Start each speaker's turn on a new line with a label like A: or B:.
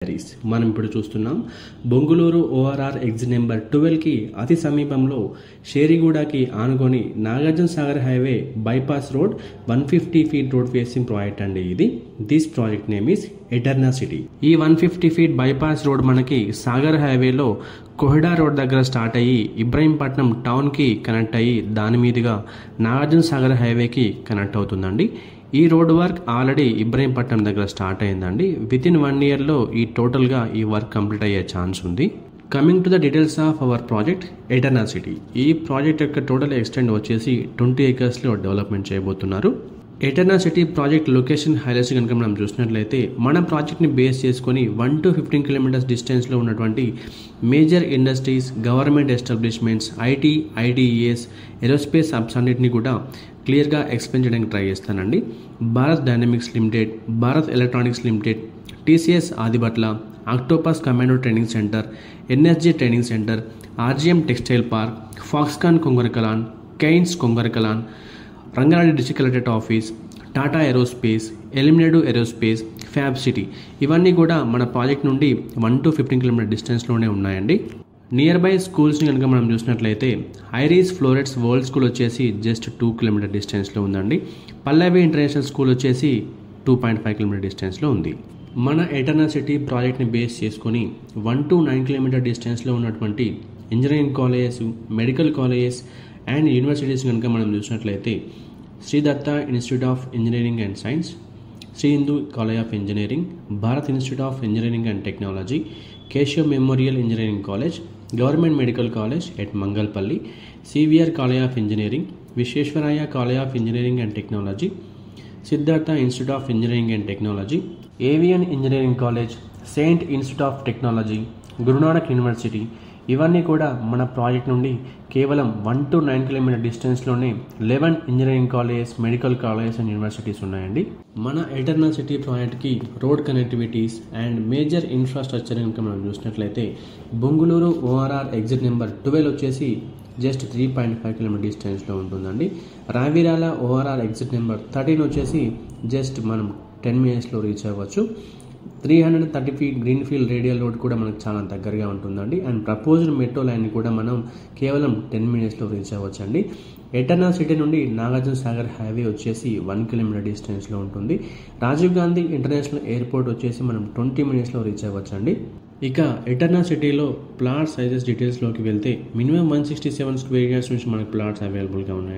A: మనం ఇప్పుడు చూస్తున్నాం బొంగుళూరు ఓఆర్ఆర్ ఎగ్జిట్ నెంబర్ 12 కి అతి సమీపంలో షేరిగూడకి ఆనుకొని Nagarjuna Sagar highway bypass road 150 feet road facing project అండి ఇది. This project name is ఎటర్నా city. ఈ 150 ఫీట్ బైపాస్ రోడ్ మనకి సాగర్ హైవేలో కోహెడా రోడ్ దగ్గర స్టార్ట్ అయ్యి ఇబ్రహీంపట్నం టౌన్కి కనెక్ట్ అయ్యి దాని మీదుగా నాగార్జున సాగర్ హైవేకి కనెక్ట్ అవుతుందండి. ఈ రోడ్ వర్క్ ఆల్రెడీ ఇబ్రహీంపట్నం దగ్గర స్టార్ట్ అయిందండి. విత్ ఇన్ 1 ఇయర్లో ఈ టోటల్గా ఈ వర్క్ కంప్లీట్ అయ్యే ఛాన్స్ ఉంది. Coming to the details of our project ఎటర్నా city. ఈ ప్రాజెక్ట్ యొక్క టోటల్ ఎక్స్టెండ్ వచ్చేసి 20 ఏకర్స్లో డెవలప్మెంట్ చేయబోతున్నారు. ఎటర్నా సిటీ ప్రాజెక్ట్ లొకేషన్ హైలైట్స్ కనుక మనం చూసినట్లయితే మన ప్రాజెక్ట్ని బేస్ చేసుకొని 1 to 15 కిలోమీటర్స్ డిస్టెన్స్లో ఉన్నటువంటి major industries, government establishments, IT, IDES, aerospace hubs అన్నింటినీ కూడా క్లియర్గా ఎక్స్ప్లెయిన్ చేయడానికి ట్రై చేస్తానండి. Bharat dynamics limited, Bharat electronics limited, TCS Adibatla, octopus commando training centre, NSG training centre, RGM textile park, Foxconn Kongarakalan, Kaynes Kongarakalan, Rangareddy district collectorate office, Tata aerospace, Elimineedu aerospace, fab city ఇవన్నీ కూడా మన project నుండి 1 to 15 kilometre డిస్టెన్స్లోనే ఉన్నాయండి. నియర్ బై స్కూల్స్ని కనుక మనం చూసినట్లయితే ఐరిస్ ఫ్లోరెట్స్ వరల్డ్ స్కూల్ వచ్చేసి జస్ట్ 2 కిలోమీటర్ డిస్టెన్స్లో ఉందండి. పల్లవి ఇంటర్నేషనల్ స్కూల్ వచ్చేసి 2.5 కిలోమీటర్ డిస్టెన్స్లో ఉంది. మన ఎటర్నా సిటీ ప్రాజెక్ట్ని బేస్ చేసుకొని 1 to 9 కిలోమీటర్ డిస్టెన్స్లో ఉన్నటువంటి engineering colleges, medical colleges and universities కనుక మనం చూసినట్లయితే Shri Datta institute of engineering and science, Shri Hindu college of engineering, Bharat institute of engineering and technology, Keshav memorial engineering college, government medical college at Mangalpalli, CVR college of engineering, Visvesvaraya college of engineering and technology, Siddhartha institute of engineering and technology, Avian engineering college, saint institute of technology, Guru Nanak university ఇవన్నీ కూడా మన project నుండి కేవలం 1 to 9 kilometre డిస్టెన్స్లోనే 11 engineering colleges, medical colleges and universities ఉన్నాయండి. మన Eterna city ప్రాజెక్ట్కి road connectivities and major infrastructure కనుక మనం చూసినట్లయితే బొంగుళూరు ఓఆర్ఆర్ ఎగ్జిట్ నెంబర్ 12 వచ్చేసి జస్ట్ 3.5 కిలోమీటర్ డిస్టెన్స్లో ఉంటుందండి. రావిరాల ఓఆర్ఆర్ ఎగ్జిట్ నెంబర్ 13 వచ్చేసి జస్ట్ మనం 10 మినిట్స్లో రీచ్ అవ్వచ్చు. 330 feet green field radial road కూడా మనకు చాలా దగ్గరగా ఉంటుందండి. అండ్ ప్రపోజ్డ్ మెట్రో లైన్ని కూడా మనం కేవలం 10 మినిట్స్లో రీచ్ అవ్వచ్చండి. ఎటర్నా సిటీ నుండి నాగార్జున సాగర్ హైవే వచ్చేసి 1 కిలోమీటర్ డిస్టెన్స్లో ఉంటుంది. రాజీవ్ గాంధీ ఇంటర్నేషనల్ ఎయిర్పోర్ట్ వచ్చేసి మనం 20 మినిట్స్లో రీచ్ అవ్వచ్చండి. ఇక ఎటర్నా సిటీలో ప్లాట్ సైజెస్ డీటెయిల్స్లోకి వెళ్తే మినిమం 167 స్క్వేర్ యార్డ్స్ నుంచి మనకు ప్లాట్స్ అవైలబుల్గా ఉన్నాయి.